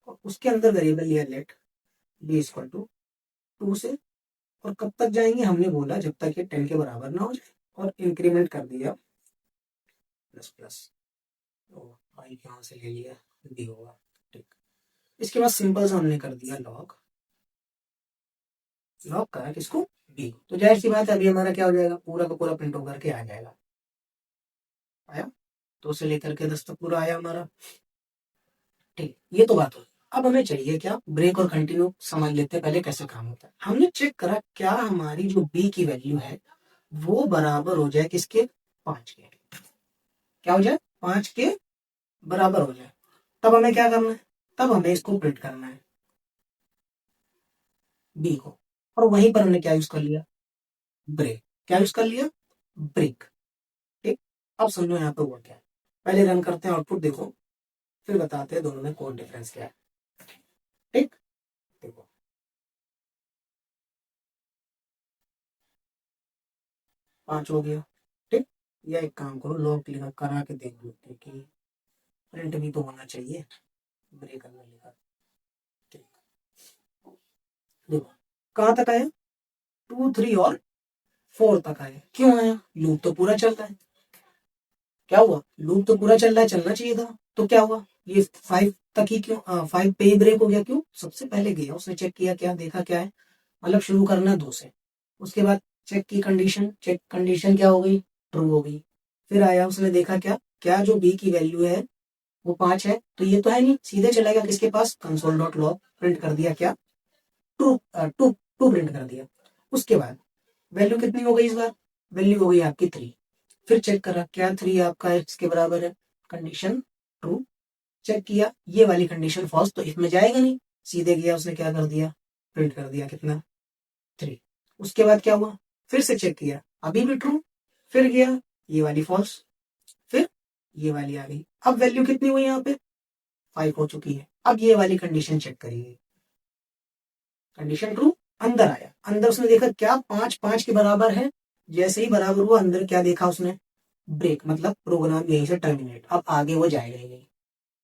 और उसके अंदर वेरिएबल लिया लेट बी इक्वल टू 2 से, और कब तक जाएंगे, हमने बोला जब तक ये 10 के बराबर ना हो जाए, और इंक्रीमेंट कर दिया प्लस प्लस, तो आई यहाँ से ले लिया डी होगा। ठीक, इसके बाद सिंपल से हमने कर दिया लॉग, लॉग करा किसको, बी। तो जाहिर सी बात है अभी हमारा क्या हो जाएगा, पूरा का पूरा प्रिंट होकर के आ जाएगा। आया, तो उसे लेकर के 10 तक पूरा आया हमारा। ठीक, ये तो बात हो। अब हमें चाहिए क्या, ब्रेक और कंटिन्यू समझ लेते हैं पहले कैसे काम होता है। हमने चेक करा क्या हमारी जो बी की वैल्यू है वो बराबर हो जाए किसके, 5 के। क्या हो जाए, 5 के बराबर हो जाए। तब हमें क्या करना है, तब हमें इसको प्रिंट करना है बी को, और वहीं पर हमने क्या यूज कर लिया, ब्रेक। क्या यूज कर लिया, ब्रेक। ठीक, अब समझो यहाँ पे हुआ क्या है, पहले रन करते हैं, आउटपुट देखो, फिर बताते हैं दोनों में कौन डिफरेंस क्या है। ठीक, देखो 5 हो गया। ठीक, या एक काम करो, लॉग लिखा करा के देख लो कि प्रिंट भी तो होना चाहिए, ब्रेक करने लिखा। ठीक, देखो कहाँ तक आया, 2 3 और 4 तक आया। क्यों आया, लूप तो पूरा चल रहा है। क्या हुआ, लूप तो पूरा चल रहा है, चलना चाहिए था। तो क्या हुआ, ये 5 तक ही क्यों, 5 पे ही ब्रेक हो गया। क्यों, सबसे पहले गया उसने चेक किया, क्या देखा, क्या है, मतलब शुरू करना 2 से, उसके बाद चेक की कंडीशन, चेक कंडीशन क्या हो गई, ट्रू हो गई। फिर आया उसने देखा क्या, क्या जो बी की वैल्यू है वो 5 है, तो ये तो है नहीं, सीधे चलेगा किसके पास, कंसोल डॉट लॉग, प्रिंट कर दिया क्या, ट्रू, टू टू प्रिंट कर दिया। उसके बाद वैल्यू कितनी हो गई इस बार, वैल्यू हो गई आपकी 3। फिर चेक करा क्या 3 आपका इसके बराबर है, कंडीशन ट्रू। चेक किया ये वाली कंडीशन फॉल्स, तो इसमें जाएगा नहीं, सीधे गया उसने क्या कर दिया, प्रिंट कर दिया कितना, 3। उसके बाद क्या हुआ, फिर से चेक किया, अभी भी ट्रू, फिर गया ये वाली फॉल्स, फिर ये वाली आ गई। अब वैल्यू कितनी हुई यहाँ पे, 5 हो चुकी है। अब ये वाली कंडीशन चेक करिए, कंडीशन ट्रू, अंदर आया, अंदर उसने देखा क्या 5 5 के बराबर है, जैसे ही बराबर हुआ अंदर क्या देखा उसने, ब्रेक, मतलब प्रोग्राम यहीं से टर्मिनेट, अब आगे वो जाएगा ही नहीं,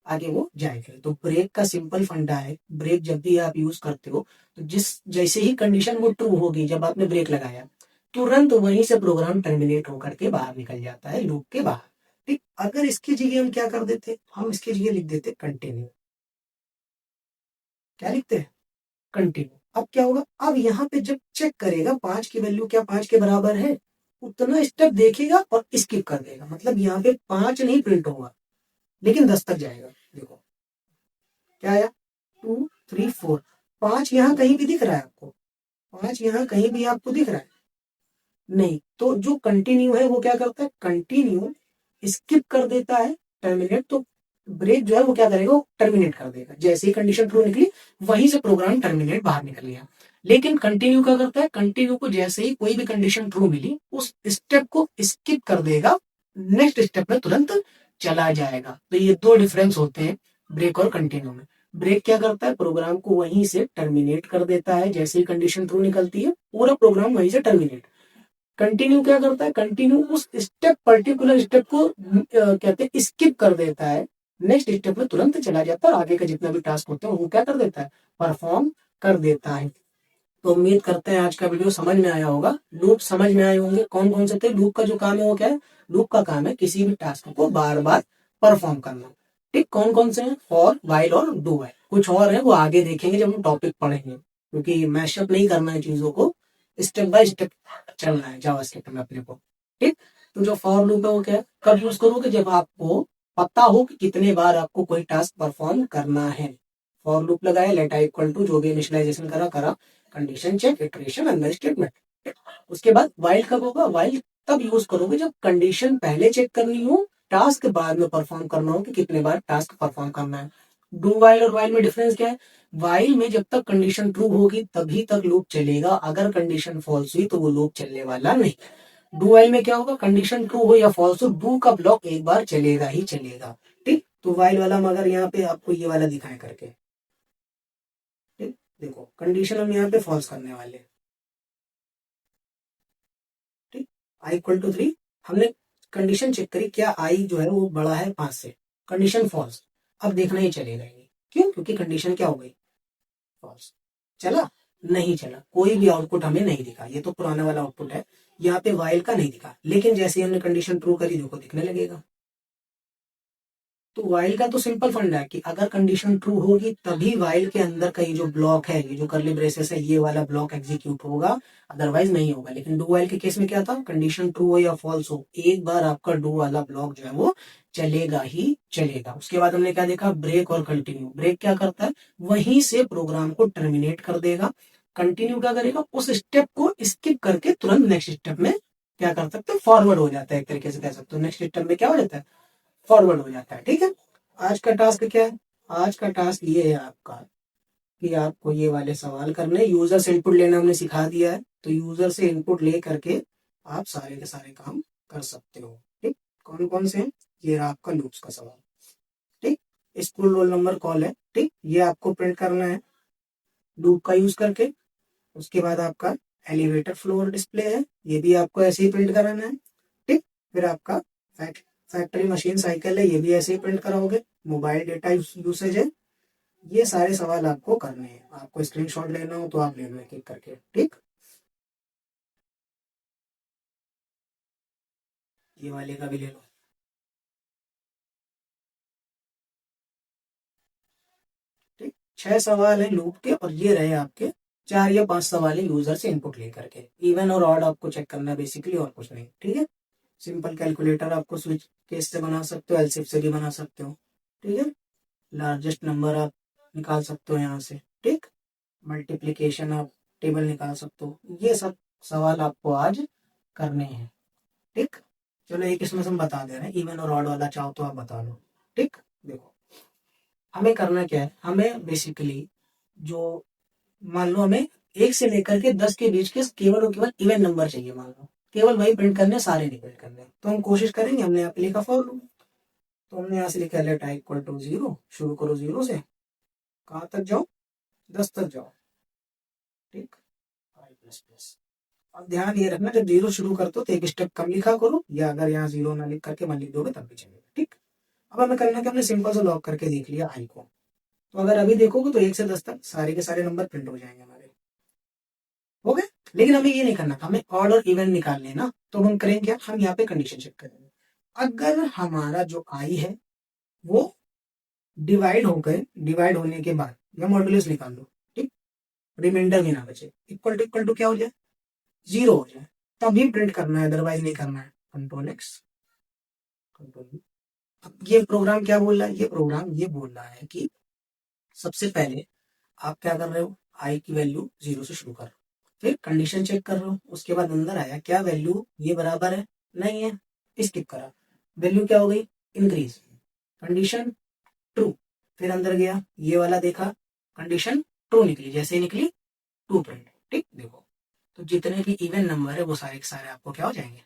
आगे वो जाएगा। तो ब्रेक का सिंपल फंडा है, ब्रेक जब भी आप यूज करते हो तो जिस जैसे ही कंडीशन वो ट्रू होगी, जब आपने ब्रेक लगाया तुरंत वहीं से प्रोग्राम टर्मिनेट होकर के बाहर निकल जाता है लूप के बाहर। ठीक, अगर इसकी जगह हम क्या कर देते, हम इसकी जगह लिख देते कंटिन्यू। क्या लिखते हैं, कंटिन्यू। अब क्या होगा, अब यहाँ पे जब चेक करेगा 5 की वैल्यू क्या 5 के बराबर है, उतना स्टेप देखेगा और स्किप कर देगा, मतलब यहाँ पे 5 नहीं प्रिंट होगा, लेकिन 10 तक जाएगा। देखो क्या आया, 2 3 4, 5 यहाँ कहीं भी दिख रहा है आपको, 5 यहाँ कहीं भी आपको दिख रहा है नहीं, तो जो कंटिन्यू है वो क्या करता है, कंटिन्यू स्किप कर देता है, टर्मिनेट, तो ब्रेक जो है वो क्या करेगा, वो टर्मिनेट कर देगा, जैसे ही कंडीशन ट्रू निकली वहीं से प्रोग्राम टर्मिनेट बाहर निकल गया। लेकिन कंटिन्यू क्या करता है, कंटिन्यू को जैसे ही कोई भी कंडीशन ट्रू मिली उस स्टेप को स्किप कर देगा, नेक्स्ट स्टेप में तुरंत चला जाएगा। तो ये दो डिफरेंस होते हैं ब्रेक और कंटिन्यू में। ब्रेक क्या करता है, प्रोग्राम को वहीं से टर्मिनेट कर देता है, जैसे ही कंडीशन ट्रू निकलती है पूरा प्रोग्राम वहीं से टर्मिनेट। कंटिन्यू क्या करता है, कंटिन्यू उस स्टेप पर्टिकुलर स्टेप को कहते हैं स्किप कर देता है, नेक्स्ट स्टेप में तुरंत चला जाता है और आगे का जितना भी टास्क होता है वो क्या कर देता है, परफॉर्म कर देता है। तो उम्मीद करते हैं आज का वीडियो समझ में आया होगा, लूप समझ में आए होंगे कौन कौन से थे। लूप का जो काम है वो क्या है, लूप का काम है किसी भी टास्क को बार बार परफॉर्म करना। ठीक, कौन कौन से हैं, फॉर, व्हाइल और डू व्हाइल। कुछ और है वो आगे देखेंगे जब हम टॉपिक पढ़ेंगे, क्योंकि मैशअप नहीं करना है चीजों को, स्टेप बाय स्टेप चलना है जावास्क्रिप्ट में अपने को। ठीक, तो जो फॉर लूप है वो क्या है, कब यूज करोगे, जब आपको पता हो कि कितने बार आपको कोई टास्क परफॉर्म करना है। फॉर लूप लगाया, लेट आई इक्वल टू जो भी इनिशियलाइजेशन करा करा, कंडीशन चेक, इटरेशन, अंदर स्टेटमेंट। उसके बाद व्हाइल कब होगा, व्हाइल तब यूज करोगे जब कंडीशन पहले चेक करनी हो, टास्क बाद में परफॉर्म करना हो कि कितने बार टास्क परफॉर्म करना है। डू व्हाइल और व्हाइल में डिफरेंस क्या है, व्हाइल में जब तक कंडीशन ट्रू होगी तभी तक लूप चलेगा, अगर कंडीशन फॉल्स हुई तो वो लूप चलने वाला नहीं। डू व्हाइल में क्या होगा, कंडीशन ट्रू हो या फॉल्स हो, डू का ब्लॉक एक बार चलेगा ही चलेगा। ठीक, तो वाइल वाला मगर यहाँ पे आपको ये वाला दिखाएं करके, ठीक। देखो कंडीशन हम यहाँ पे फॉल्स करने वाले, ठीक। आई इक्वल टू 3, हमने कंडीशन चेक करी क्या आई जो है वो बड़ा है 5 से, कंडीशन फॉल्स। अब देखना ही चलेगा ये, क्यों? क्योंकि कंडीशन क्या हो गई, फॉल्स। चला? नहीं चला, कोई भी आउटपुट हमें नहीं दिखा, ये तो पुराना वाला आउटपुट है, यहाँ पे वाइल का नहीं दिखा। लेकिन जैसे ही हमने कंडीशन ट्रू करी, देखो दिखने लगेगा। तो वाइल का तो सिंपल फंडा है कि अगर कंडीशन ट्रू होगी तभी वाइल के अंदर का ये जो ब्लॉक है, ये जो करली ब्रेसेस है, ये वाला ब्लॉक एग्जीक्यूट होगा, अदरवाइज नहीं होगा। लेकिन डू वाइल के केस में क्या था, कंडीशन ट्रू हो या फॉल्स हो, एक बार आपका डू वाला ब्लॉक जो है वो चलेगा ही चलेगा। उसके बाद हमने क्या देखा, ब्रेक और कंटिन्यू। ब्रेक क्या करता है, वहीं से प्रोग्राम को टर्मिनेट कर देगा। कंटिन्यू क्या करेगा, उस स्टेप को स्किप करके तुरंत नेक्स्ट स्टेप में क्या कर सकते हो, फॉरवर्ड हो जाता है, एक तरीके से कह सकते हो। नेक्स्ट स्टेप में क्या हो जाता है, फॉरवर्ड हो जाता है, ठीक है। आज का टास्क क्या है, आज का टास्क ये है आपका कि आपको ये वाले सवाल करने, यूजर से इनपुट लेना हमने सिखा दिया है, तो यूजर से इनपुट ले करके आप सारे के सारे काम कर सकते हो, ठीक। कौन कौन से, ये रहा आपका लूप्स का सवाल, ठीक। स्कूल रोल नंबर कॉल है, ठीक, ये आपको प्रिंट करना है लूप का यूज करके। उसके बाद आपका एलिवेटर फ्लोर डिस्प्ले है, ये भी आपको ऐसे ही प्रिंट कराना है, ठीक। फिर आपका फैक्ट्री मशीन साइकिल है, ये भी ऐसे ही प्रिंट कराओगे। मोबाइल डेटा यूसेज है, ये सारे सवाल आपको करने हैं। आपको स्क्रीनशॉट लेना हो तो आप ले लो एक एक करके, ठीक। ये वाले का भी ले लो, ठीक। 6 सवाल है लूप के, और ये रहे आपके 4 या 5 सवाल है यूजर से इनपुट लेकर के। इवन और ऑड आपको चेक करना है बेसिकली, और कुछ नहीं, ठीक है। सिंपल कैलकुलेटर आपको स्विच केस से बना सकते हो, एलसीफ से भी बना सकते हो, ठीक है। लार्जेस्ट नंबर आप निकाल सकते हो यहाँ से, ठीक। मल्टीप्लीकेशन आप टेबल निकाल सकते हो। ये सब सवाल आपको आज करने हैं, ठीक। चलो एक इसमें से हम बता दे रहे हैं, इवन और ऑड वाला चाहो तो आप बता लो, ठीक। देखो हमें करना क्या है, हमें बेसिकली जो, मान लो हमें 1 से लेकर के 10 के बीच के केवल और केवल इवन नंबर चाहिए, मान लो केवल वही प्रिंट करने, सारे नहीं प्रिंट करने। तो हम कोशिश करेंगे, हमने यहाँ पे लिखा फॉर लूप, तो हमने यहाँ से लिखा लेट आई इक्वल टू 0, शुरू करो 0 से, कहाँ तक जाओ, 10 तक जाओ, ठीक। आई प्लस प्लस। अब ध्यान ये रखना, जब 0 शुरू करते हो तो एक स्टेप कम लिखा करो, या अगर यहाँ 0 ना लिख करके 1 लिख दोगे तब भी चलेगा, ठीक। अब हमें करना कि हमने सिंपल से लॉक करके देख लिया आई को, तो अगर अभी देखोगे तो 1 से 10 तक सारे के सारे नंबर प्रिंट हो जाएंगे हमारे, हो गए। लेकिन हमें ये नहीं करना था, हमें ऑड और इवन निकालने ना, तो हम करेंगे क्या, हम यहाँ पे कंडीशन चेक करेंगे। अगर हमारा जो आई है वो डिवाइड हो गए, डिवाइड होने के बाद या मॉड्यूलस निकाल लो, ठीक, रिमाइंडर में ना बचे, इक्वल टू क्या हो जाए, 0 हो जाए, तभी प्रिंट करना है, अदरवाइज नहीं करना है। Control x, control. अब ये प्रोग्राम क्या बोल रहा है, ये प्रोग्राम ये बोल रहा है कि सबसे पहले आप क्या कर रहे हो, आई की वैल्यू 0 से शुरू कर रहे हो, फिर कंडीशन चेक कर रहे हो, उसके बाद अंदर आया क्या वैल्यू ये बराबर है, नहीं है, स्किप करा, वैल्यू क्या हो गई, इंक्रीज, कंडीशन ट्रू, फिर अंदर गया ये वाला देखा, कंडीशन ट्रू निकली, जैसे ही निकली ट्रू प्रिंट, ठीक। देखो तो जितने भी इवन नंबर है वो सारे के सारे आपको क्या हो जाएंगे,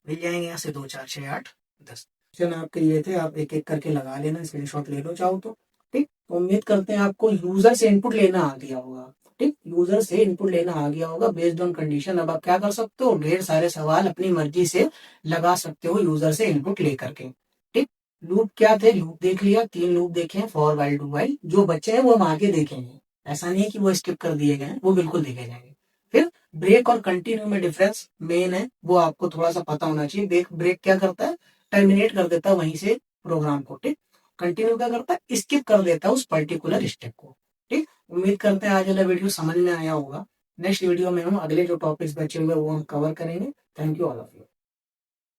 मिल जाएंगे। यहाँ से 2 4 6 8 10 क्वेश्चन आपके ये थे, आप एक एक करके लगा लेना, स्क्रीनशॉट ले लो चाहो तो, ठीक। तो उम्मीद करते हैं आपको यूजर से इनपुट लेना आ गया होगा, ठीक। यूजर से इनपुट लेना आ गया होगा बेस्ड ऑन कंडीशन। अब आप क्या कर सकते हो, ढेर सारे सवाल अपनी मर्जी से लगा सकते हो यूजर से इनपुट लेकर के, ठीक। लूप क्या थे, लूप देख लिया, 3 लूप देखे, फॉर वाइल डू वाइल, जो बच्चे हैं वो हम आगे देखेंगे, ऐसा नहीं है कि वो स्किप कर दिए गए हैं, वो बिल्कुल देखे जाएंगे। फिर ब्रेक और कंटिन्यू में डिफरेंस मेन है, वो आपको थोड़ा सा पता होना चाहिए। ब्रेक ब्रेक क्या करता है, टर्मिनेट कर देता है वहीं से प्रोग्राम को, ठीक। कंटिन्यू क्या करता है, स्किप कर देता है उस पर्टिकुलर स्टेप को, ठीक। उम्मीद करते हैं आज वाला वीडियो समझ में आया होगा। नेक्स्ट वीडियो में हम अगले जो टॉपिक्स बचे हुए वो हम कवर करेंगे। Thank you all of you.